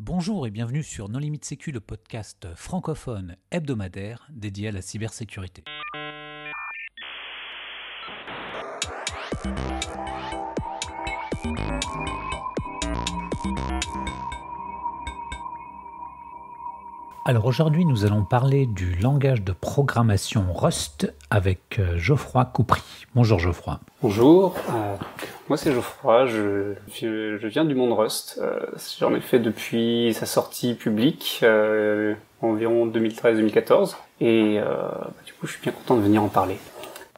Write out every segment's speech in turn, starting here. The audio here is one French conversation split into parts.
Bonjour et bienvenue sur Non Limite Sécu, le podcast francophone hebdomadaire dédié à la cybersécurité. Alors aujourd'hui, nous allons parler du langage de programmation Rust avec Geoffroy Coupry. Bonjour Geoffroy. Bonjour, moi c'est Geoffroy, je viens du monde Rust. J'en ai fait depuis sa sortie publique, environ 2013-2014, et du coup je suis bien content de venir en parler.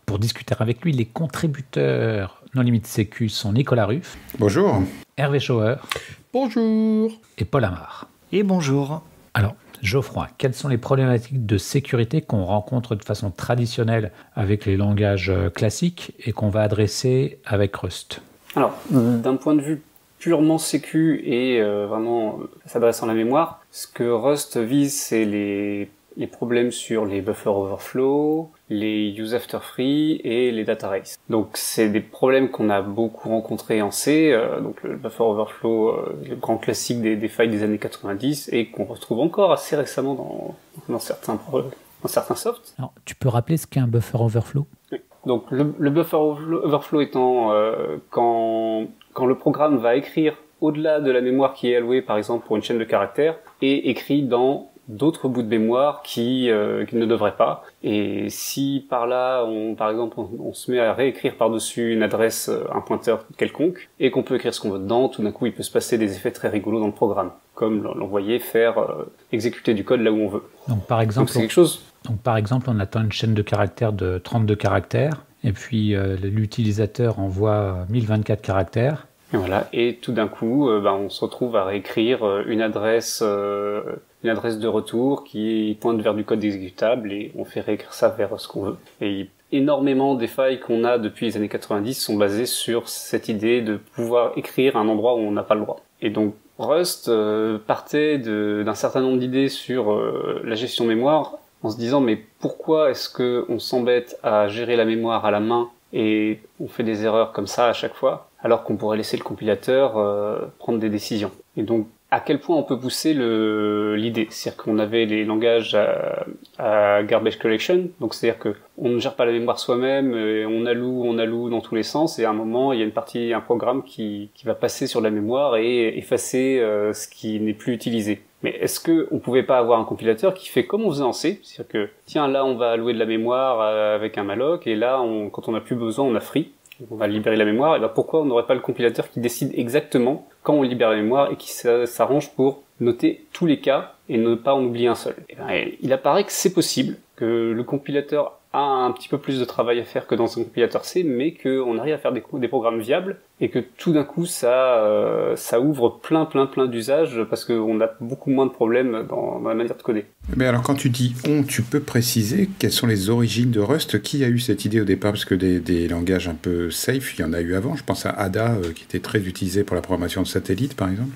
Pour discuter avec lui, les contributeurs Non Limite Sécu sont Nicolas Ruff. Bonjour. Hervé Schauer. Bonjour. Et Paul Amar. Et bonjour. Alors, Geoffroy, quelles sont les problématiques de sécurité qu'on rencontre de façon traditionnelle avec les langages classiques et qu'on va adresser avec Rust? Alors, d'un point de vue purement sécu et vraiment s'adressant à la mémoire, ce que Rust vise, c'est les problèmes sur les buffer overflow, les use after free et les data race. Donc c'est des problèmes qu'on a beaucoup rencontrés en C, donc le buffer overflow, le grand classique des failles des années 90 et qu'on retrouve encore assez récemment dans certains softs. Alors, tu peux rappeler ce qu'est un buffer overflow? Oui. Donc le buffer overflow étant quand le programme va écrire au-delà de la mémoire qui est allouée par exemple pour une chaîne de caractères et écrit dans d'autres bouts de mémoire qui ne devraient pas. Et si par là, par exemple, on se met à réécrire par-dessus une adresse, un pointeur quelconque, et qu'on peut écrire ce qu'on veut dedans, tout d'un coup, il peut se passer des effets très rigolos dans le programme, comme l'envoyer faire exécuter du code là où on veut. Donc par exemple, c'est quelque chose. Donc par exemple, on attend une chaîne de caractères de 32 caractères, et puis l'utilisateur envoie 1024 caractères. Et voilà, et tout d'un coup, on se retrouve à réécrire une adresse de retour qui pointe vers du code exécutable et on fait réécrire ça vers ce qu'on veut. Et énormément des failles qu'on a depuis les années 90 sont basées sur cette idée de pouvoir écrire à un endroit où on n'a pas le droit. Et donc Rust partait d'un certain nombre d'idées sur la gestion mémoire en se disant mais pourquoi est-ce que on s'embête à gérer la mémoire à la main et on fait des erreurs comme ça à chaque fois alors qu'on pourrait laisser le compilateur prendre des décisions. Et donc à quel point on peut pousser l'idée, c'est-à-dire qu'on avait les langages à garbage collection, donc c'est-à-dire que on ne gère pas la mémoire soi-même, et on alloue dans tous les sens, et à un moment il y a un programme qui va passer sur la mémoire et effacer ce qui n'est plus utilisé. Mais est-ce que on pouvait pas avoir un compilateur qui fait comme on faisait en C, c'est-à-dire que tiens là on va allouer de la mémoire avec un malloc, et là quand on n'a plus besoin on a free. On va libérer la mémoire, et ben pourquoi on n'aurait pas le compilateur qui décide exactement quand on libère la mémoire et qui s'arrange pour noter tous les cas et ne pas en oublier un seul. Et ben, il apparaît que c'est possible, que le compilateur a un petit peu plus de travail à faire que dans un compilateur C, mais qu'on arrive à faire des programmes viables et que tout d'un coup ça ouvre plein d'usages parce qu'on a beaucoup moins de problèmes dans la manière de coder. Mais alors quand tu dis tu peux préciser quelles sont les origines de Rust? Qui a eu cette idée au départ? Parce que des langages un peu safe, il y en a eu avant. Je pense à Ada qui était très utilisé pour la programmation de satellites par exemple.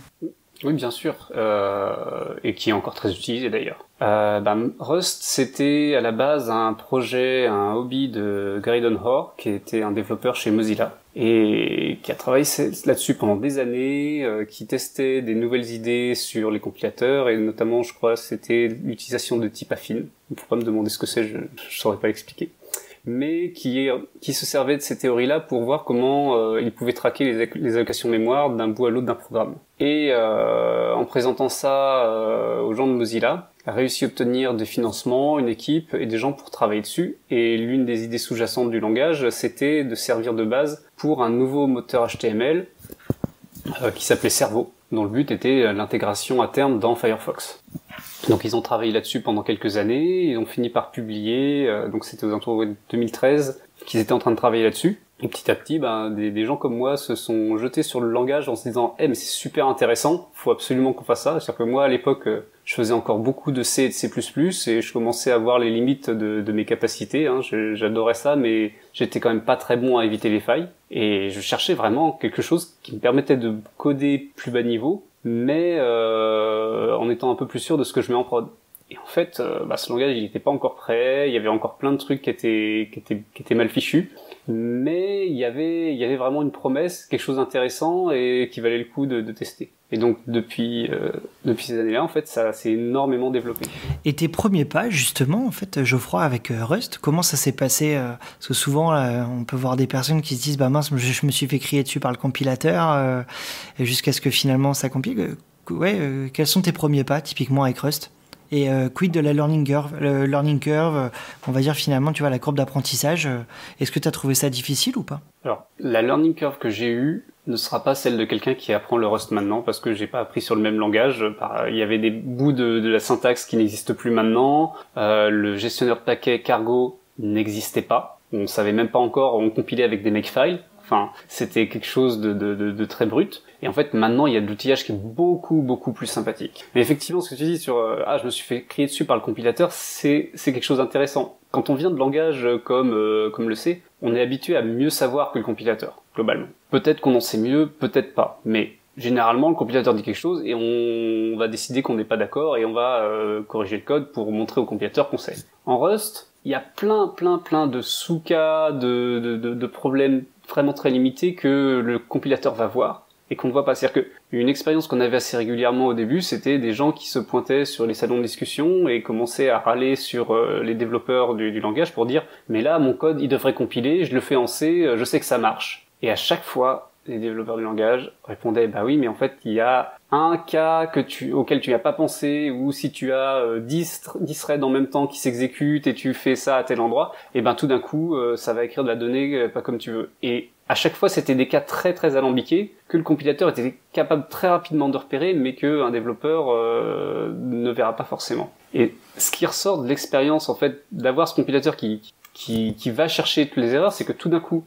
Oui, bien sûr, et qui est encore très utilisé d'ailleurs. Rust, c'était à la base un projet, un hobby de Graydon Hoare, qui était un développeur chez Mozilla, et qui a travaillé là-dessus pendant des années, qui testait des nouvelles idées sur les compilateurs, et notamment, je crois, c'était l'utilisation de type affine. Faut pas me demander ce que c'est, je saurais pas l'expliquer. Mais qui se servait de ces théories-là pour voir comment il pouvait traquer les allocations mémoire d'un bout à l'autre d'un programme. Et en présentant ça aux gens de Mozilla, a réussi à obtenir des financements, une équipe et des gens pour travailler dessus. Et l'une des idées sous-jacentes du langage, c'était de servir de base pour un nouveau moteur HTML qui s'appelait Servo, dont le but était l'intégration à terme dans Firefox. Donc ils ont travaillé là-dessus pendant quelques années, ils ont fini par publier, donc c'était aux alentours de 2013 qu'ils étaient en train de travailler là-dessus. Et petit à petit, des gens comme moi se sont jetés sur le langage en se disant mais c'est super intéressant, faut absolument qu'on fasse ça. C'est-à-dire que moi à l'époque, je faisais encore beaucoup de C et de C++ et je commençais à voir les limites de mes capacités. J'adorais ça, mais j'étais quand même pas très bon à éviter les failles. Et je cherchais vraiment quelque chose qui me permettait de coder plus bas niveau, mais en étant un peu plus sûr de ce que je mets en prod. Et en fait, ce langage, il était pas encore prêt, il y avait encore plein de trucs qui étaient mal fichus, mais il y avait vraiment une promesse, quelque chose d'intéressant et qui valait le coup de tester. Et donc depuis ces années-là, en fait, ça s'est énormément développé. Et tes premiers pas, justement, en fait, Geoffroy, avec Rust, comment ça s'est passé parce que souvent, on peut voir des personnes qui se disent, bah mince, je me suis fait crier dessus par le compilateur, jusqu'à ce que finalement ça compile. Quels sont tes premiers pas, typiquement, avec Rust? Et quid de la learning curve, on va dire finalement, tu vois, la courbe d'apprentissage, est-ce que tu as trouvé ça difficile ou pas? Alors, la learning curve que j'ai eue ne sera pas celle de quelqu'un qui apprend le Rust maintenant, parce que j'ai pas appris sur le même langage. Il y avait des bouts de la syntaxe qui n'existent plus maintenant. Le gestionnaire de paquets Cargo n'existait pas. On savait même pas encore, on compilait avec des makefiles. Enfin, c'était quelque chose de très brut. Et en fait, maintenant, il y a de l'outillage qui est beaucoup plus sympathique. Mais effectivement, ce que tu dis sur je me suis fait crier dessus par le compilateur, c'est quelque chose d'intéressant. Quand on vient de langage comme le C, on est habitué à mieux savoir que le compilateur, globalement. Peut-être qu'on en sait mieux, peut-être pas. Mais généralement, le compilateur dit quelque chose et on va décider qu'on n'est pas d'accord et on va corriger le code pour montrer au compilateur qu'on sait. En Rust, il y a plein de sous-cas, de problèmes vraiment très limités que le compilateur va voir et qu'on ne voit pas. C'est-à-dire qu'une expérience qu'on avait assez régulièrement au début, c'était des gens qui se pointaient sur les salons de discussion et commençaient à râler sur les développeurs du langage pour dire « mais là, mon code, il devrait compiler, je le fais en C, je sais que ça marche ». Et à chaque fois, les développeurs du langage répondaient « bah oui, mais en fait, il y a un cas auquel tu n'as pas pensé, ou si tu as 10 threads en même temps qui s'exécutent et tu fais ça à tel endroit, et ben tout d'un coup, ça va écrire de la donnée pas comme tu veux. » Et à chaque fois, c'était des cas très alambiqués que le compilateur était capable très rapidement de repérer, mais qu'un développeur ne verra pas forcément. Et ce qui ressort de l'expérience, en fait, d'avoir ce compilateur qui va chercher toutes les erreurs, c'est que tout d'un coup,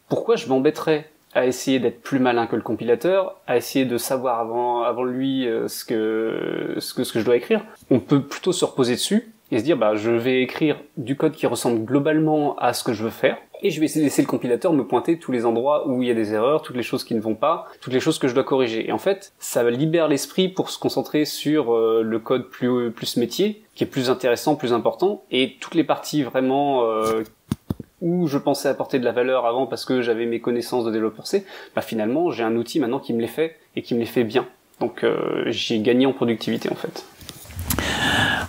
pourquoi je m'embêterais à essayer d'être plus malin que le compilateur, à essayer de savoir avant lui ce que je dois écrire? On peut plutôt se reposer dessus et se dire je vais écrire du code qui ressemble globalement à ce que je veux faire, et je vais laisser le compilateur me pointer tous les endroits où il y a des erreurs, toutes les choses qui ne vont pas, toutes les choses que je dois corriger. Et en fait, ça libère l'esprit pour se concentrer sur le code plus métier, qui est plus intéressant, plus important, et toutes les parties vraiment où je pensais apporter de la valeur avant parce que j'avais mes connaissances de développeur C, finalement j'ai un outil maintenant qui me les fait et qui me les fait bien. Donc j'ai gagné en productivité en fait.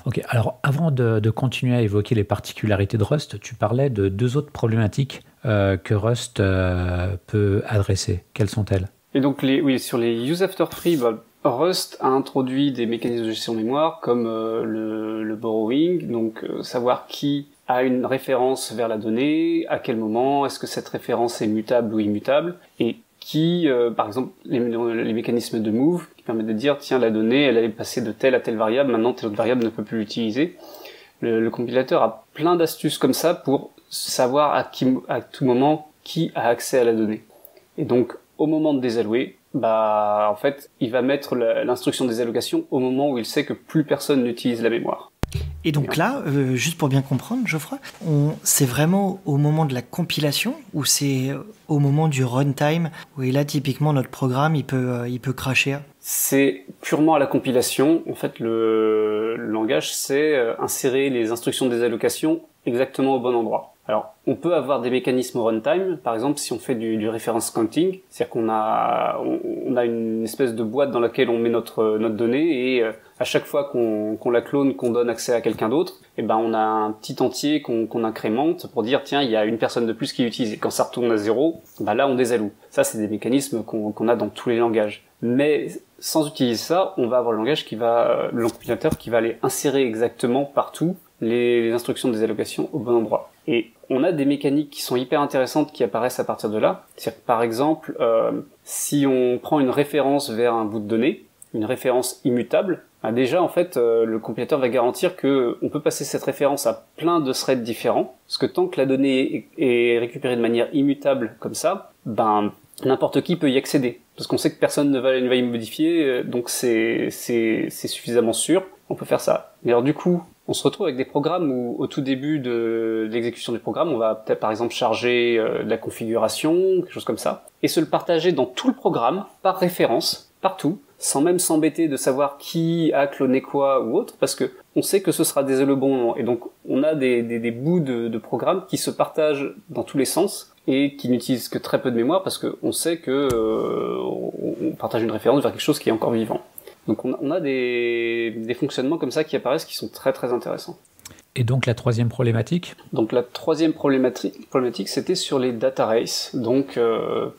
Ok, alors avant de continuer à évoquer les particularités de Rust, tu parlais de deux autres problématiques que Rust peut adresser. Quelles sont-elles? Et donc sur les use after free, Rust a introduit des mécanismes de gestion mémoire comme le borrowing, donc savoir qui a une référence vers la donnée, à quel moment, est-ce que cette référence est mutable ou immutable, et qui, par exemple, les mécanismes de move, qui permettent de dire, tiens, la donnée, elle est passée de telle à telle variable, maintenant telle autre variable ne peut plus l'utiliser. Le compilateur a plein d'astuces comme ça pour savoir à tout moment qui a accès à la donnée. Et donc, au moment de désallouer, en fait, il va mettre l'instruction des allocations au moment où il sait que plus personne n'utilise la mémoire. Et donc là, juste pour bien comprendre, Geoffroy, c'est vraiment au moment de la compilation ou c'est au moment du runtime où là, typiquement, notre programme, il peut crasher? C'est purement à la compilation. En fait, le langage sait insérer les instructions des allocations exactement au bon endroit. Alors, on peut avoir des mécanismes au runtime, par exemple si on fait du reference counting, c'est-à-dire qu'on a une espèce de boîte dans laquelle on met notre donnée et à chaque fois qu'on la clone, qu'on donne accès à quelqu'un d'autre, on a un petit entier qu'on incrémente pour dire tiens, il y a une personne de plus qui l'utilise. Et quand ça retourne à 0, là on désalloue. Ça c'est des mécanismes qu'on a dans tous les langages. Mais sans utiliser ça, on va avoir le compilateur qui va aller insérer exactement partout les instructions des allocations au bon endroit. Et on a des mécaniques qui sont hyper intéressantes qui apparaissent à partir de là. C'est-à-dire, par exemple, si on prend une référence vers un bout de données, une référence immutable, déjà en fait le compilateur va garantir que on peut passer cette référence à plein de threads différents, parce que tant que la donnée est récupérée de manière immutable comme ça, n'importe qui peut y accéder, parce qu'on sait que personne ne va y modifier, donc c'est suffisamment sûr, on peut faire ça. Mais alors du coup, on se retrouve avec des programmes où, au tout début de l'exécution du programme, on va peut-être par exemple charger de la configuration, quelque chose comme ça, et se le partager dans tout le programme, par référence, partout, sans même s'embêter de savoir qui a cloné quoi ou autre, parce que on sait que ce sera désolé au bon moment. Et donc, on a des bouts de programme qui se partagent dans tous les sens, et qui n'utilise que très peu de mémoire parce qu'on sait que on partage une référence vers quelque chose qui est encore vivant. Donc on a des fonctionnements comme ça qui apparaissent qui sont très très intéressants. Et donc la troisième problématique ? Donc la troisième problématique, c'était sur les data races, donc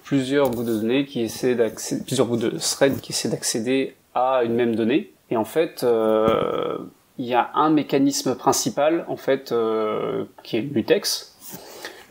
plusieurs bouts de données plusieurs bouts de threads qui essaient d'accéder à une même donnée. Et en fait, il y a un mécanisme principal en fait qui est le mutex.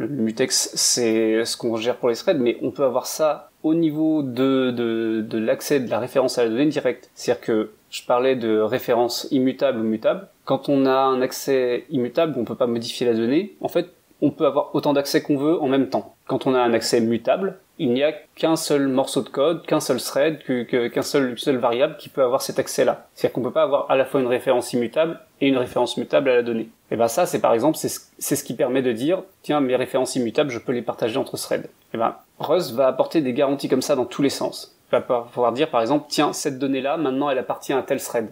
Le mutex, c'est ce qu'on gère pour les threads, mais on peut avoir ça au niveau de l'accès de la référence à la donnée directe. C'est-à-dire que je parlais de référence immutable ou mutable. Quand on a un accès immutable, on peut pas modifier la donnée. En fait, on peut avoir autant d'accès qu'on veut en même temps. Quand on a un accès mutable, il n'y a qu'un seul morceau de code, qu'un seul thread, qu'une seule variable qui peut avoir cet accès-là. C'est-à-dire qu'on peut pas avoir à la fois une référence immutable et une référence mutable à la donnée. Et ben ça, c'est par exemple, c'est ce qui permet de dire, tiens, mes références immutables, je peux les partager entre threads. Et ben, Rust va apporter des garanties comme ça dans tous les sens. Il va pouvoir dire, par exemple, tiens, cette donnée-là, maintenant, elle appartient à tel thread.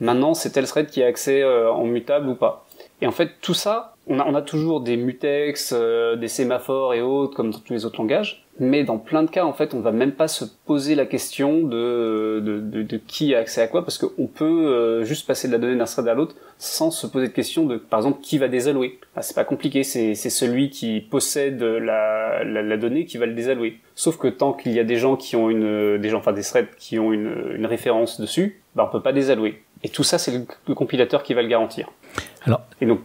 Maintenant, c'est tel thread qui a accès en mutable ou pas. Et en fait, tout ça, on a toujours des mutex, des sémaphores et autres, comme dans tous les autres langages. Mais dans plein de cas, en fait, on va même pas se poser la question de qui a accès à quoi, parce qu'on peut juste passer de la donnée d'un thread à l'autre sans se poser de question de, par exemple, qui va désallouer. Ah, c'est pas compliqué, c'est celui qui possède la donnée qui va le désallouer. Sauf que tant qu'il y a des gens qui ont des threads qui ont une référence dessus, on peut pas désallouer. Et tout ça, c'est le compilateur qui va le garantir. Alors, et donc,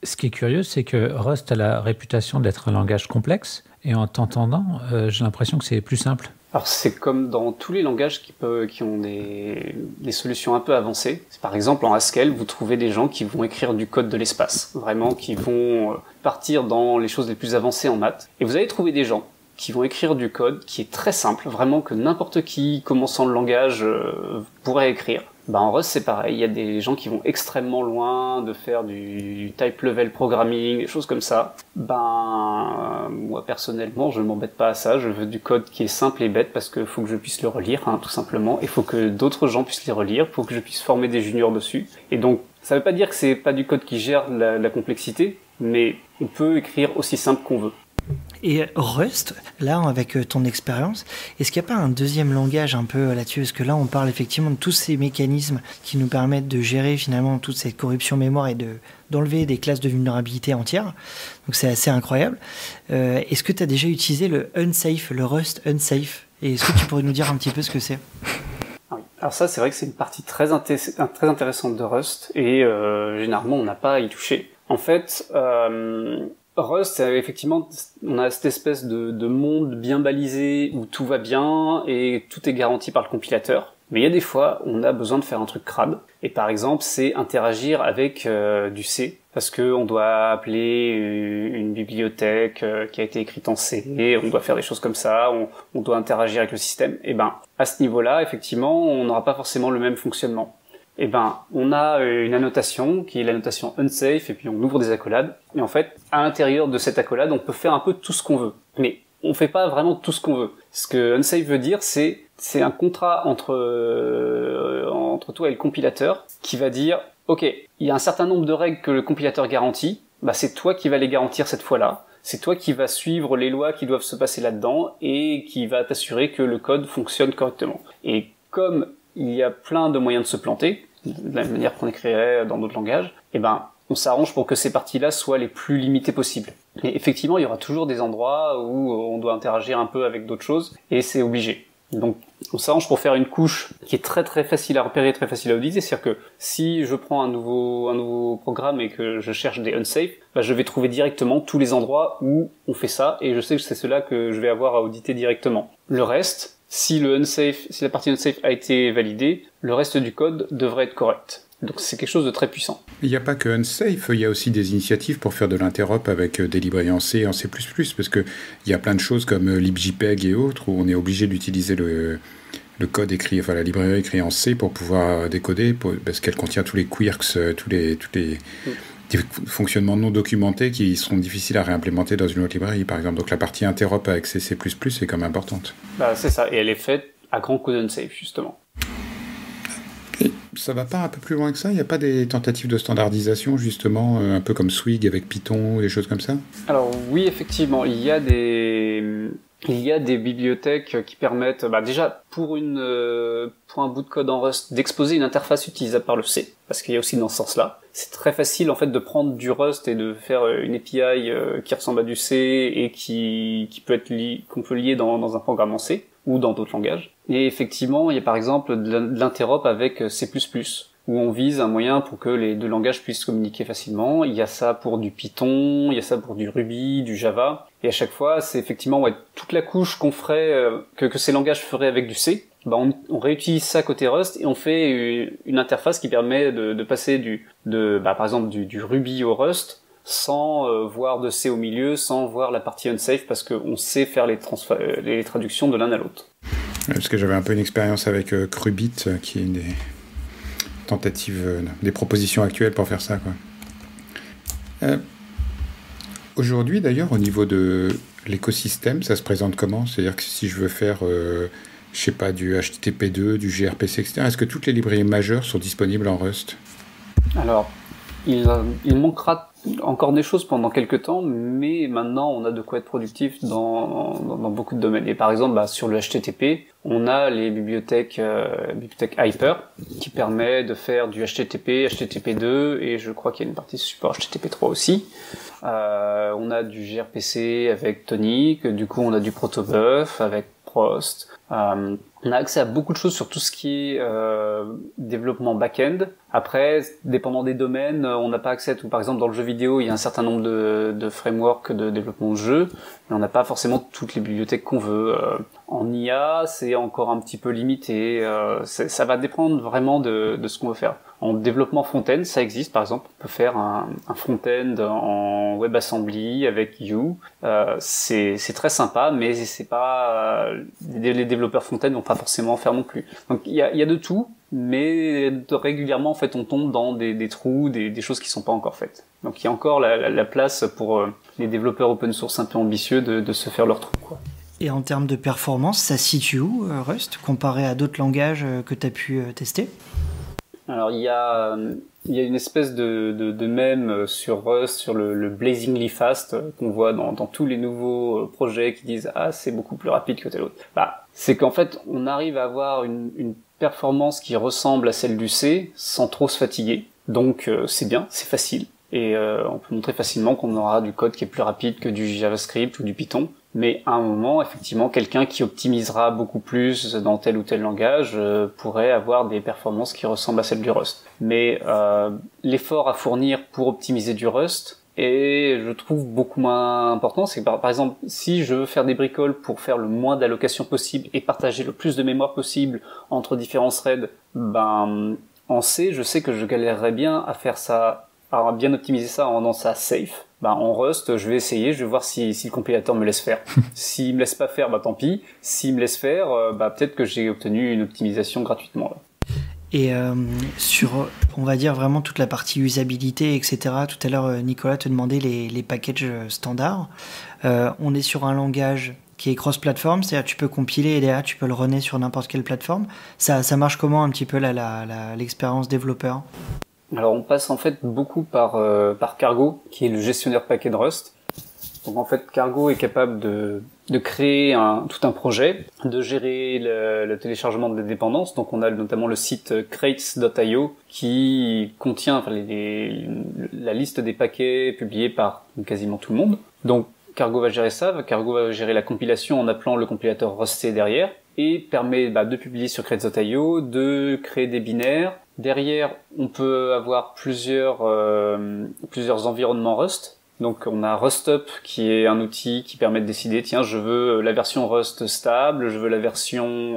ce qui est curieux, c'est que Rust a la réputation d'être un langage complexe, et en t'entendant, j'ai l'impression que c'est plus simple. Alors c'est comme dans tous les langages qui ont des solutions un peu avancées. Par exemple, en Haskell, vous trouvez des gens qui vont écrire du code de l'espace, vraiment qui vont partir dans les choses les plus avancées en maths. Et vous allez trouver des gens qui vont écrire du code qui est très simple, vraiment que n'importe qui commençant le langage pourrait écrire. En Rust, c'est pareil. Il y a des gens qui vont extrêmement loin de faire du type level programming, des choses comme ça. Moi, personnellement, je m'embête pas à ça. Je veux du code qui est simple et bête parce que faut que je puisse le relire, tout simplement. Il faut que d'autres gens puissent les relire. Il faut que je puisse former des juniors dessus. Et donc, ça veut pas dire que c'est pas du code qui gère la complexité, mais on peut écrire aussi simple qu'on veut. Et Rust, là, avec ton expérience, est-ce qu'il n'y a pas un deuxième langage un peu là-dessus ? Parce que là, on parle effectivement de tous ces mécanismes qui nous permettent de gérer finalement toute cette corruption mémoire et d'enlever des classes de vulnérabilité entières. Donc c'est assez incroyable. Est-ce que tu as déjà utilisé le unsafe, le Rust unsafe ? Et est-ce que tu pourrais nous dire un petit peu ce que c'est ? Oui. Alors ça, c'est vrai que c'est une partie très intéressante de Rust et généralement, on n'a pas à y toucher. En fait... Rust, effectivement, on a cette espèce de monde bien balisé où tout va bien et tout est garanti par le compilateur. Mais il y a des fois, on a besoin de faire un truc crade. Et par exemple, c'est interagir avec du C. Parce que on doit appeler une bibliothèque qui a été écrite en C, on doit faire des choses comme ça, on doit interagir avec le système. Et à ce niveau-là, effectivement, on n'aura pas forcément le même fonctionnement. On a une annotation qui est l'annotation unsafe et puis on ouvre des accolades. Et en fait, à l'intérieur de cette accolade, on peut faire un peu tout ce qu'on veut. Mais on fait pas vraiment tout ce qu'on veut. Ce que unsafe veut dire, c'est un contrat entre toi et le compilateur qui va dire, ok, il y a un certain nombre de règles que le compilateur garantit, c'est toi qui vas les garantir cette fois-là. C'est toi qui vas suivre les lois qui doivent se passer là-dedans et qui va t'assurer que le code fonctionne correctement. Et comme il y a plein de moyens de se planter, de la même manière qu'on écrirait dans d'autres langages, on s'arrange pour que ces parties-là soient les plus limitées possibles. Mais effectivement, il y aura toujours des endroits où on doit interagir un peu avec d'autres choses, et c'est obligé. Donc, on s'arrange pour faire une couche qui est très très facile à repérer, très facile à auditer. C'est-à-dire que si je prends un nouveau programme et que je cherche des unsafe, je vais trouver directement tous les endroits où on fait ça, et je sais que c'est cela que je vais avoir à auditer directement. Le reste, si la partie unsafe a été validée, le reste du code devrait être correct. Donc c'est quelque chose de très puissant. Il n'y a pas que unsafe, il y a aussi des initiatives pour faire de l'interop avec des librairies en C et en C++, parce qu'il y a plein de choses comme libjpeg et autres, où on est obligé d'utiliser le code écrit, la librairie écrite en C pour pouvoir décoder, parce qu'elle contient tous les quirks, tous les des fonctionnements non documentés qui seront difficiles à réimplémenter dans une autre librairie, par exemple. Donc la partie interop avec C++ est quand même importante. C'est ça, et elle est faite à grand coup d'unsafe, justement. ça va pas un peu plus loin que ça? Il n'y a pas des tentatives de standardisation, justement, un peu comme Swig avec Python, des choses comme ça? Alors oui, effectivement, il y a des bibliothèques qui permettent, déjà pour un bout de code en Rust, d'exposer une interface utilisable par le C, parce qu'il y a aussi dans ce sens-là. C'est très facile en fait de prendre du Rust et de faire une API qui ressemble à du C et qui peut être qu'on peut lier dans un programme en C ou dans d'autres langages. Et effectivement, il y a par exemple de l'interop avec C++, où on vise un moyen pour que les deux langages puissent communiquer facilement. Il y a ça pour du Python, il y a ça pour du Ruby, du Java. Et à chaque fois, c'est effectivement toute la couche qu'on ferait, que ces langages feraient avec du C. On réutilise ça côté Rust et on fait une interface qui permet de passer par exemple du Ruby au Rust sans voir de C au milieu, sans voir la partie unsafe, parce qu'on sait faire les traductions de l'un à l'autre. Parce que j'avais un peu une expérience avec Crubit, qui est une des tentatives, des propositions actuelles pour faire ça, quoi. Aujourd'hui, d'ailleurs, au niveau de l'écosystème, ça se présente comment? C'est-à-dire que si je veux faire, je sais pas, du HTTP2, du gRPC, etc., est-ce que toutes les librairies majeures sont disponibles en Rust? Alors, il manquera encore des choses pendant quelques temps, mais maintenant on a de quoi être productif dans beaucoup de domaines. Et par exemple, sur le HTTP, on a les bibliothèques Hyper qui permet de faire du HTTP, HTTP2, et je crois qu'il y a une partie support HTTP3 aussi. On a du gRPC avec Tonic, du coup on a du protobuf avec Prost. On a accès à beaucoup de choses sur tout ce qui est développement back-end. Après, dépendant des domaines, on n'a pas accès à tout. Par exemple, dans le jeu vidéo, il y a un certain nombre de frameworks de développement de jeux, mais on n'a pas forcément toutes les bibliothèques qu'on veut. En IA, c'est encore un petit peu limité. Ça va dépendre vraiment de ce qu'on veut faire. En développement front-end, ça existe. Par exemple, on peut faire un front-end en WebAssembly avec Vue. C'est très sympa, mais c'est pas les développeurs front-end vont pas forcément en faire non plus. Donc il y a de tout, mais régulièrement en fait on tombe dans des trous, des choses qui sont pas encore faites. Donc il y a encore la place pour les développeurs open source un peu ambitieux de se faire leur trou, quoi. Et en termes de performance, ça se situe où, Rust, comparé à d'autres langages que tu as pu tester? Alors il y a une espèce de mème sur Rust, sur le blazingly fast qu'on voit dans tous les nouveaux projets qui disent c'est beaucoup plus rapide que tel autre. C'est qu'en fait on arrive à avoir une performance qui ressemble à celle du C sans trop se fatiguer. Donc c'est bien, c'est facile. Et on peut montrer facilement qu'on aura du code qui est plus rapide que du JavaScript ou du Python. Mais à un moment, effectivement, quelqu'un qui optimisera beaucoup plus dans tel ou tel langage pourrait avoir des performances qui ressemblent à celles du Rust. Mais l'effort à fournir pour optimiser du Rust est, je trouve, beaucoup moins important. C'est que, par exemple, si je veux faire des bricoles pour faire le moins d'allocation possible et partager le plus de mémoire possible entre différents threads, en C, je sais que je galérerais bien à faire ça, à bien optimiser ça en rendant ça safe. En Rust, je vais essayer, je vais voir si le compilateur me laisse faire. S'il me laisse pas faire, tant pis. S'il me laisse faire, peut-être que j'ai obtenu une optimisation gratuitement, là. Et sur, on va dire vraiment toute la partie usabilité, etc. Tout à l'heure, Nicolas te demandait les packages standards. On est sur un langage qui est cross-platform, c'est-à-dire tu peux compiler et derrière tu peux le runner sur n'importe quelle plateforme. Ça marche comment un petit peu l'expérience développeur? Alors on passe en fait beaucoup par Cargo, qui est le gestionnaire de paquets de Rust. Donc en fait Cargo est capable de créer tout un projet, de gérer le téléchargement de dépendances. Donc on a notamment le site crates.io qui contient la liste des paquets publiés par quasiment tout le monde. Donc Cargo va gérer ça, Cargo va gérer la compilation en appelant le compilateur rustc derrière et permet de publier sur crates.io, de créer des binaires. Derrière, on peut avoir plusieurs environnements Rust. Donc on a RustUp qui est un outil qui permet de décider, tiens, je veux la version Rust stable, je veux la version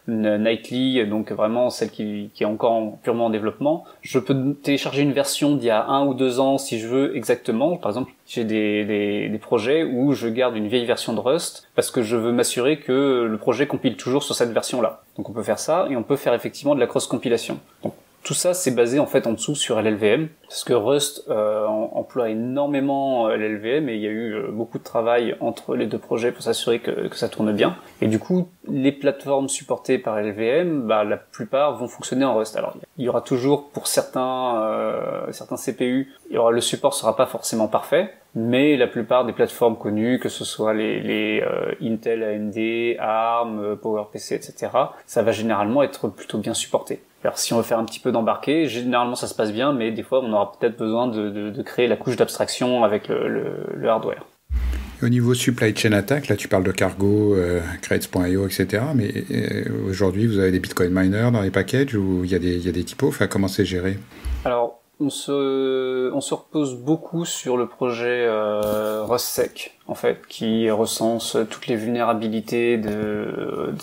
nightly, donc vraiment celle qui est encore purement en développement. Je peux télécharger une version d'il y a 1 ou 2 ans si je veux exactement. Par exemple, j'ai des projets où je garde une vieille version de Rust parce que je veux m'assurer que le projet compile toujours sur cette version-là. Donc on peut faire ça et on peut faire effectivement de la cross-compilation. Donc tout ça, c'est basé en fait en dessous sur LLVM, parce que Rust emploie énormément LLVM et il y a eu beaucoup de travail entre les deux projets pour s'assurer que ça tourne bien. Et du coup, les plateformes supportées par LLVM, la plupart vont fonctionner en Rust. Alors, il y aura toujours pour certains CPU, le support sera pas forcément parfait, mais la plupart des plateformes connues, que ce soit les Intel, AMD, ARM, PowerPC, etc., ça va généralement être plutôt bien supporté. Alors si on veut faire un petit peu d'embarqué, généralement ça se passe bien, mais des fois on aura peut-être besoin de créer la couche d'abstraction avec le hardware. Au niveau supply chain attack, là tu parles de Cargo, Crates.io, etc. Mais aujourd'hui vous avez des Bitcoin miners dans les packages où il y a des typos, enfin comment c'est géré? Alors on se repose beaucoup sur le projet RustSec en fait, qui recense toutes les vulnérabilités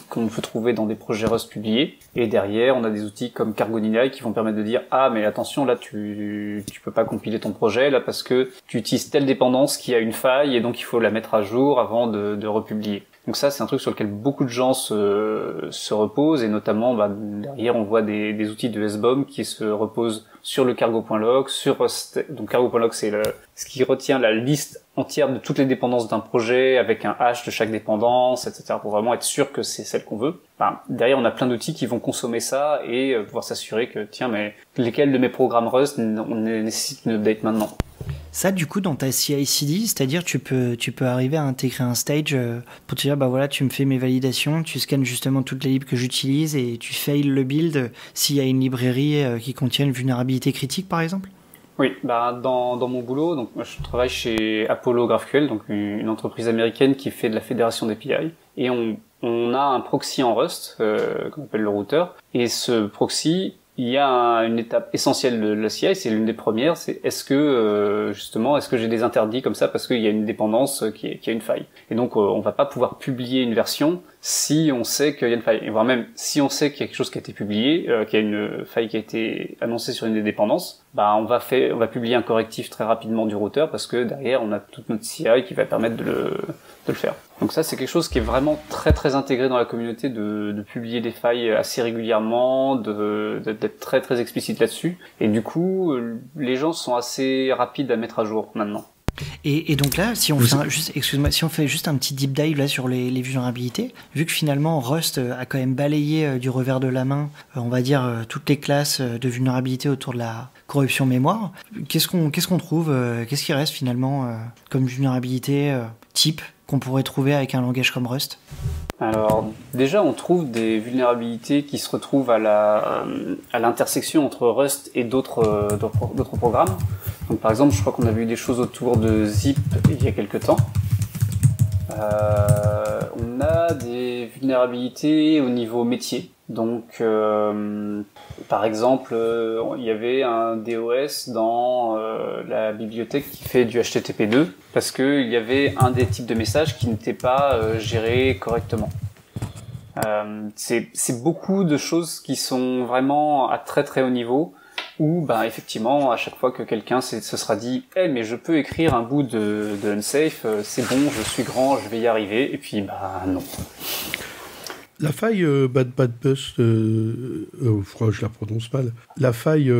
qu'on peut trouver dans des projets Rust publiés. Et derrière, on a des outils comme Cargo9 qui vont permettre de dire mais attention, là tu peux pas compiler ton projet là parce que tu utilises telle dépendance qui a une faille et donc il faut la mettre à jour avant de republier. Donc ça, c'est un truc sur lequel beaucoup de gens se reposent, et notamment, derrière, on voit des outils de SBOM qui se reposent sur le cargo.log, donc cargo.log, c'est ce qui retient la liste entière de toutes les dépendances d'un projet avec un hash de chaque dépendance, etc., pour vraiment être sûr que c'est celle qu'on veut. Derrière, on a plein d'outils qui vont consommer ça et pouvoir s'assurer que, mais lesquels de mes programmes Rust nécessitent une update maintenant? Ça, du coup, dans ta CI/CD, c'est-à-dire tu peux arriver à intégrer un stage pour te dire, tu me fais mes validations, tu scannes justement toutes les libs que j'utilise et tu fails le build s'il y a une librairie qui contient une vulnérabilité critique, par exemple? Oui, dans mon boulot, donc moi, je travaille chez Apollo GraphQL, donc une entreprise américaine qui fait de la fédération d'API, et on a un proxy en Rust qu'on appelle le routeur, et ce proxy, il y a une étape essentielle de la CI, c'est l'une des premières, c'est est-ce que j'ai des interdits comme ça parce qu'il y a une dépendance qui a une faille. Et donc on va pas pouvoir publier une version si on sait qu'il y a une faille, et voire même si on sait qu'il y a quelque chose qui a été publié, qu'il y a une faille qui a été annoncée sur une des dépendances, on va publier un correctif très rapidement du routeur parce que derrière on a toute notre CI qui va permettre de le faire. Donc ça, c'est quelque chose qui est vraiment très très intégré dans la communauté, de publier des failles assez régulièrement, d'être très très explicite là-dessus. Et du coup, les gens sont assez rapides à mettre à jour maintenant. Et donc là, si on fait juste un petit deep dive là sur les vulnérabilités, vu que finalement Rust a quand même balayé du revers de la main, on va dire toutes les classes de vulnérabilité autour de la corruption mémoire, qu'est-ce qu'on trouve, qu'est-ce qui reste finalement comme vulnérabilité type qu'on pourrait trouver avec un langage comme Rust? Alors déjà, on trouve des vulnérabilités qui se retrouvent à l'intersection entre Rust et d'autres programmes. Donc par exemple, je crois qu'on a vu des choses autour de Zip il y a quelques temps. On a des vulnérabilités au niveau métier. Donc par exemple, il y avait un DOS dans la bibliothèque qui fait du HTTP2 parce qu'il y avait un des types de messages qui n'était pas géré correctement. C'est beaucoup de choses qui sont vraiment à très très haut niveau où effectivement à chaque fois que quelqu'un se sera dit mais je peux écrire un bout de unsafe, c'est bon, je suis grand, je vais y arriver, et puis non. La faille bad-bad-bust, je la prononce mal. La faille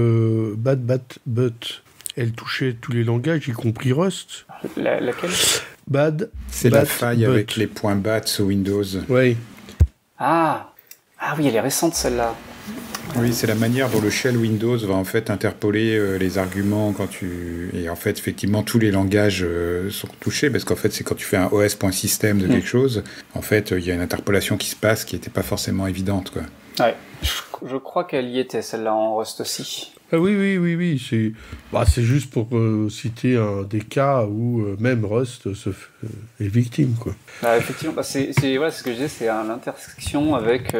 bad-bad-but, elle touchait tous les langages, y compris Rust. Laquelle? C'est la faille avec les points bat sous Windows. Oui. Ah oui, elle est récente celle-là. Oui, c'est la manière dont le shell Windows va en fait interpoler les arguments et en fait effectivement tous les langages sont touchés parce qu'en fait c'est quand tu fais un os.system de quelque chose, en fait il y a une interpolation qui se passe qui n'était pas forcément évidente, quoi. Ouais, je crois qu'elle y était celle-là en Rust aussi. Ah oui, c'est juste pour citer des cas où même Rust est victime, quoi. Effectivement, c'est ce que je disais, c'est à l'intersection avec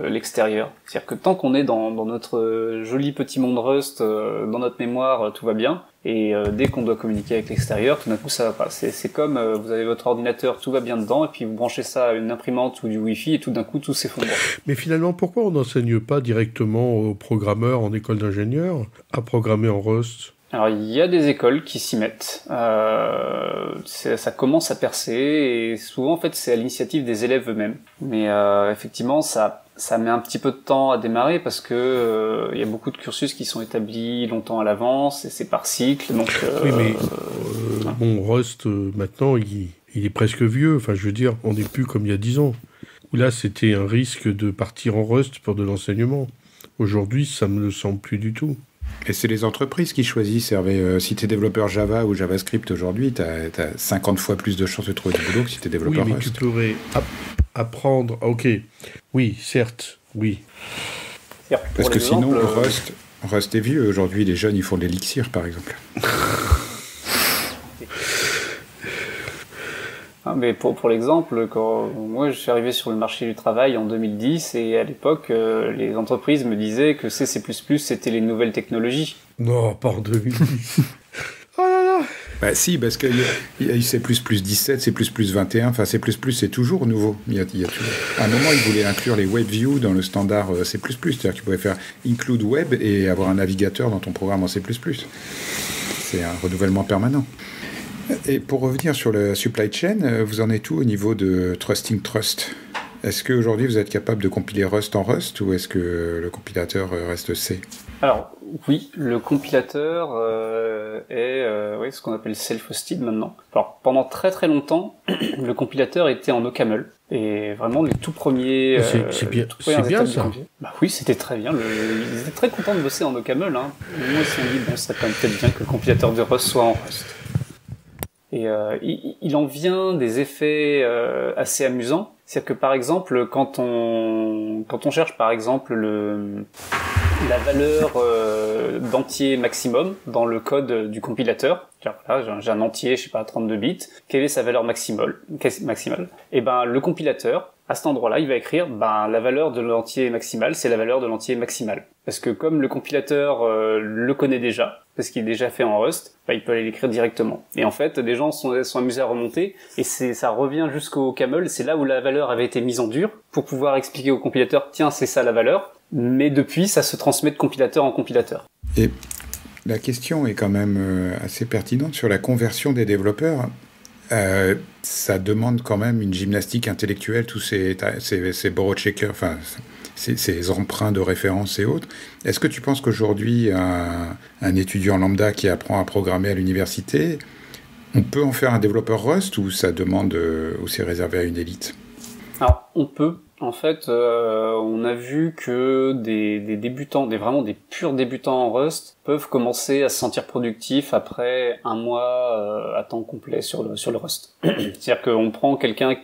l'extérieur. C'est-à-dire que tant qu'on est dans notre joli petit monde Rust, dans notre mémoire, tout va bien. Et dès qu'on doit communiquer avec l'extérieur, tout d'un coup ça va pas. C'est comme vous avez votre ordinateur, tout va bien dedans, et puis vous branchez ça à une imprimante ou du Wi-Fi, et tout d'un coup tout s'effondre. Mais finalement, pourquoi on n'enseigne pas directement aux programmeurs en école d'ingénieur à programmer en Rust? Alors il y a des écoles qui s'y mettent, ça commence à percer, et souvent en fait c'est à l'initiative des élèves eux-mêmes. Mais effectivement ça ça met un petit peu de temps à démarrer parce que il y a beaucoup de cursus qui sont établis longtemps à l'avance et c'est par cycle. Donc oui, mais bon, Rust maintenant il est presque vieux. Enfin, je veux dire, on n'est plus comme il y a 10 ans. Où là, c'était un risque de partir en Rust pour de l'enseignement. Aujourd'hui, ça me le semble plus du tout. Et c'est les entreprises qui choisissent, Hervé. Si tu es développeur Java ou JavaScript aujourd'hui, tu as 50 fois plus de chances de trouver du boulot que si tu es développeur Rust. Oui, mais Rust. tu pourrais apprendre... Ok, oui, certes, oui. Parce que sinon, Rust est vieux. Aujourd'hui, les jeunes, ils font de l'élixir, par exemple. Mais pour l'exemple, quand moi je suis arrivé sur le marché du travail en 2010 et à l'époque, les entreprises me disaient que C++ c'était les nouvelles technologies. Non, pas en 2010. Oh là là. Bah si, parce qu'il y a eu C++ 17, C++ 21, enfin C++ c'est toujours nouveau. Il y a toujours... À un moment, ils voulaient inclure les WebView dans le standard C++, c'est-à-dire que tu pouvais faire include web et avoir un navigateur dans ton programme en C++. C'est un renouvellement permanent. Et pour revenir sur la supply chain, vous en êtes où au niveau de Trusting Trust ? Est-ce qu'aujourd'hui vous êtes capable de compiler Rust en Rust ou est-ce que le compilateur reste C ? Alors oui, le compilateur est ce qu'on appelle self-hosted maintenant. Alors pendant très très longtemps, le compilateur était en OCaml et vraiment les tout premiers. C'est bien ça. Bah oui, c'était très bien. Ils étaient très contents de bosser en OCaml. Hein. Moi, ils se sont dit bon, ça serait quand même peut-être bien que le compilateur de Rust soit en Rust. Et il en vient des effets assez amusants. C'est-à-dire que par exemple, quand on cherche par exemple la valeur d'entier maximum dans le code du compilateur, là, j'ai un entier, je sais pas, 32 bits, quelle est sa valeur maximale? Et ben le compilateur, à cet endroit-là, il va écrire la valeur de l'entier maximal, c'est la valeur de l'entier maximal. Parce que comme le compilateur le connaît déjà, parce qu'il est déjà fait en Rust, il peut aller l'écrire directement. Et en fait, des gens sont amusés à remonter, et ça revient jusqu'au camel, c'est là où la valeur avait été mise en dur, pour pouvoir expliquer au compilateur, tiens, c'est ça la valeur, mais depuis, ça se transmet de compilateur en compilateur. Et la question est quand même assez pertinente sur la conversion des développeurs. Ça demande quand même une gymnastique intellectuelle, tous ces borrow checkers, enfin ces emprunts de référence et autres. Est-ce que tu penses qu'aujourd'hui, un étudiant lambda qui apprend à programmer à l'université, on peut en faire un développeur Rust ou ça demande ou c'est réservé à une élite ? Alors, on peut. En fait, on a vu que des débutants, vraiment des purs débutants en Rust, peuvent commencer à se sentir productifs après un mois à temps complet sur le Rust. C'est-à-dire qu'on prend quelqu'un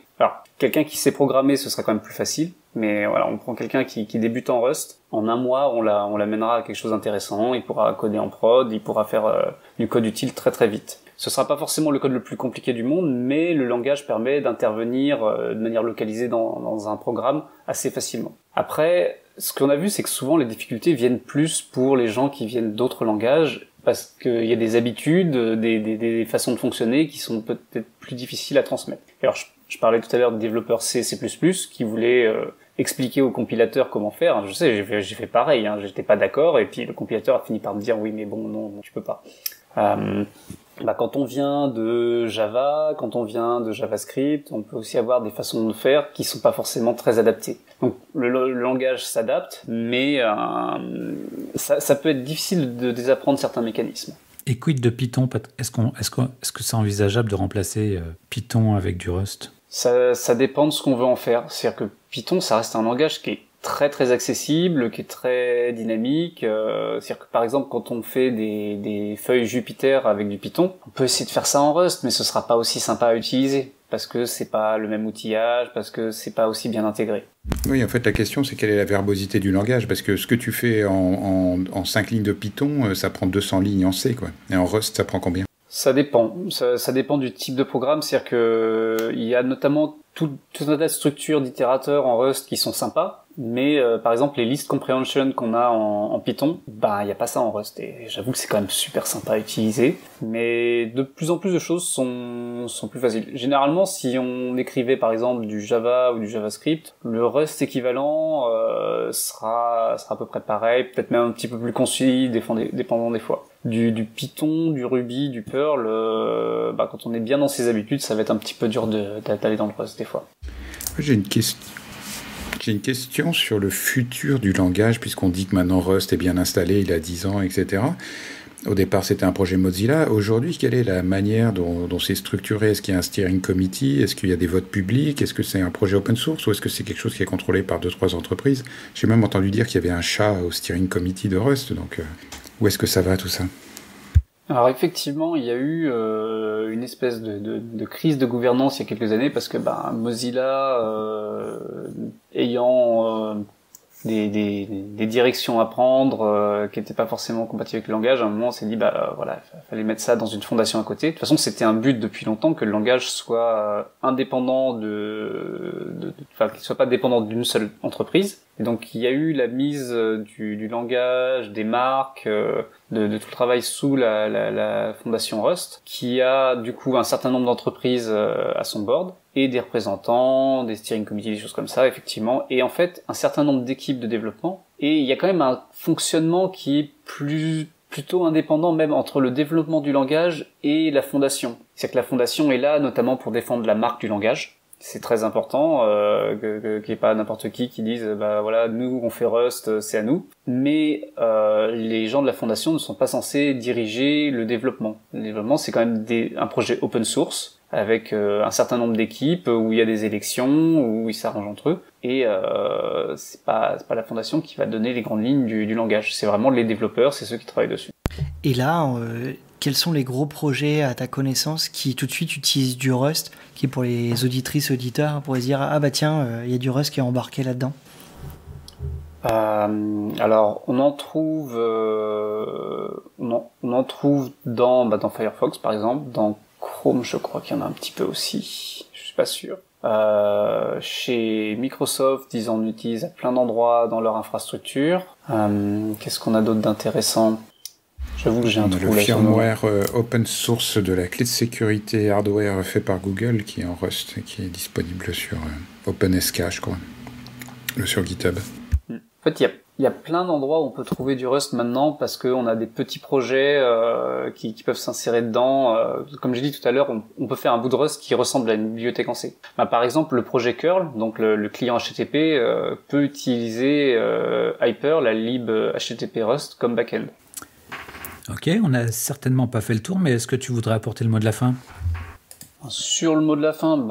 qui sait programmer, ce sera quand même plus facile, mais voilà, on prend quelqu'un qui débute en Rust, en un mois, on l'amènera à quelque chose d'intéressant, il pourra coder en prod, il pourra faire du code utile très très vite. Ce sera pas forcément le code le plus compliqué du monde, mais le langage permet d'intervenir de manière localisée dans un programme assez facilement. Après, ce qu'on a vu, c'est que souvent les difficultés viennent plus pour les gens qui viennent d'autres langages, parce qu'il y a des habitudes, des façons de fonctionner qui sont peut-être plus difficiles à transmettre. Alors, je parlais tout à l'heure de développeurs C++ qui voulaient expliquer au compilateur comment faire. Je sais, j'ai fait pareil, hein, j'étais pas d'accord, et puis le compilateur a fini par me dire oui, mais bon, non, tu peux pas. Quand on vient de Java, quand on vient de JavaScript, on peut aussi avoir des façons de faire qui sont pas forcément très adaptées. Donc le langage s'adapte, mais ça peut être difficile de désapprendre certains mécanismes. Et quid de Python ? Est-ce que c'est envisageable de remplacer Python avec du Rust ? Ça dépend de ce qu'on veut en faire. C'est-à-dire que Python, ça reste un langage qui est très très accessible, qui est très dynamique. C'est-à-dire que par exemple, quand on fait des feuilles Jupyter avec du Python, on peut essayer de faire ça en Rust, mais ce sera pas aussi sympa à utiliser, parce que c'est pas le même outillage, parce que c'est pas aussi bien intégré. Oui, en fait, la question, c'est quelle est la verbosité du langage, parce que ce que tu fais en 5 lignes de Python, ça prend 200 lignes en C, quoi. Et en Rust, ça prend combien ? Ça dépend. Ça dépend du type de programme. C'est-à-dire que il y a notamment tout un tas de structures d'itérateurs en Rust qui sont sympas, mais par exemple les list comprehension qu'on a en Python, il y a pas ça en Rust, et j'avoue que c'est quand même super sympa à utiliser, mais de plus en plus de choses sont plus faciles. Généralement, si on écrivait par exemple du Java ou du JavaScript, le Rust équivalent sera à peu près pareil, peut-être même un petit peu plus concis, dépendant des fois. Du Python, du Ruby, du Perl, quand on est bien dans ses habitudes, ça va être un petit peu dur d'aller dans le Rust des fois. J'ai une J'ai une question sur le futur du langage, puisqu'on dit que maintenant Rust est bien installé, il a 10 ans, etc. Au départ, c'était un projet Mozilla. Aujourd'hui, quelle est la manière dont c'est structuré? Est-ce qu'il y a un steering committee? Est-ce qu'il y a des votes publics? Est-ce que c'est un projet open source? Ou est-ce que c'est quelque chose qui est contrôlé par 2-3 entreprises? J'ai même entendu dire qu'il y avait un chat au steering committee de Rust. Donc, où est-ce que ça va, tout ça? Alors effectivement, il y a eu une espèce de crise de gouvernance il y a quelques années parce que Mozilla ayant des directions à prendre qui n'étaient pas forcément compatibles avec le langage, à un moment on s'est dit voilà, fallait mettre ça dans une fondation à côté. De toute façon, c'était un but depuis longtemps que le langage soit indépendant qu'il soit pas dépendant d'une seule entreprise. Et donc il y a eu la mise du langage, des marques, de tout le travail sous la fondation Rust, qui a du coup un certain nombre d'entreprises à son board, et des représentants, des steering committees, des choses comme ça, effectivement, et en fait un certain nombre d'équipes de développement, et il y a quand même un fonctionnement qui est plutôt indépendant même entre le développement du langage et la fondation. C'est-à-dire que la fondation est là notamment pour défendre la marque du langage. C'est très important qu'il n'y ait pas n'importe qui dise voilà, nous on fait Rust, c'est à nous. Mais les gens de la fondation ne sont pas censés diriger le développement. Le développement, c'est quand même un projet open source avec un certain nombre d'équipes où il y a des élections, où ils s'arrangent entre eux. Et c'est pas la fondation qui va donner les grandes lignes du langage. C'est vraiment les développeurs, c'est ceux qui travaillent dessus. Et là, quels sont les gros projets à ta connaissance qui tout de suite utilisent du Rust, qui pour les auditrices, auditeurs, pourraient se dire tiens, il y a du Rust qui est embarqué là-dedans? Alors on en trouve dans Firefox par exemple, dans Chrome je crois qu'il y en a un petit peu aussi, je suis pas sûr. Chez Microsoft, ils en utilisent à plein d'endroits dans leur infrastructure. Qu'est-ce qu'on a d'autre d'intéressant? J'avoue que j'ai un trou là. Le firmware open source de la clé de sécurité hardware fait par Google qui est en Rust et qui est disponible sur OpenSK, je crois, sur GitHub. En fait, il y a plein d'endroits où on peut trouver du Rust maintenant parce qu'on a des petits projets qui peuvent s'insérer dedans. Comme j'ai dit tout à l'heure, on peut faire un bout de Rust qui ressemble à une bibliothèque en C. Par exemple, le projet curl, donc le client HTTP, peut utiliser Hyper, la lib HTTP Rust, comme backend. Ok, on n'a certainement pas fait le tour, mais est-ce que tu voudrais apporter le mot de la fin? Sur le mot de la fin,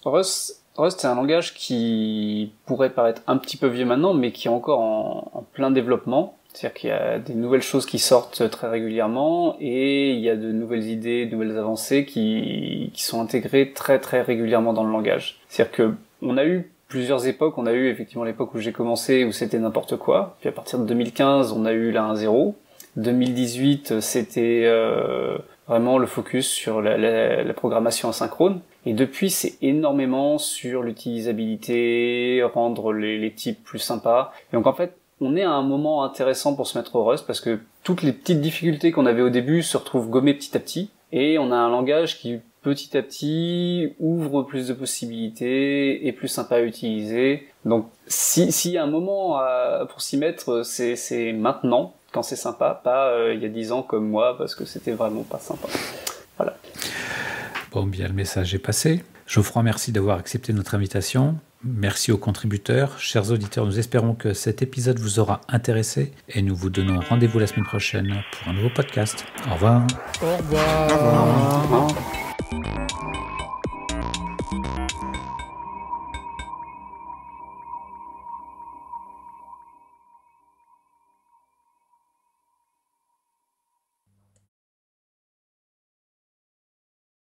Rust, c'est un langage qui pourrait paraître un petit peu vieux maintenant, mais qui est encore en plein développement. C'est-à-dire qu'il y a des nouvelles choses qui sortent très régulièrement, et il y a de nouvelles idées, de nouvelles avancées qui sont intégrées très très régulièrement dans le langage. C'est-à-dire que on a eu plusieurs époques. On a eu effectivement l'époque où j'ai commencé, où c'était n'importe quoi. Puis à partir de 2015, on a eu la 1.0. 2018, c'était vraiment le focus sur la programmation asynchrone. Et depuis, c'est énormément sur l'utilisabilité, rendre les types plus sympas. Et donc en fait, on est à un moment intéressant pour se mettre au Rust parce que toutes les petites difficultés qu'on avait au début se retrouvent gommées petit à petit. Et on a un langage qui petit à petit ouvre plus de possibilités, est plus sympa à utiliser. Donc s'il y a un moment pour s'y mettre, c'est maintenant. Quand c'est sympa, pas il y a 10 ans comme moi, parce que c'était vraiment pas sympa. Voilà. Bon, bien, le message est passé. Geoffroy, merci d'avoir accepté notre invitation. Merci aux contributeurs. Chers auditeurs, nous espérons que cet épisode vous aura intéressé et nous vous donnons rendez-vous la semaine prochaine pour un nouveau podcast. Au revoir. Au revoir. Au revoir.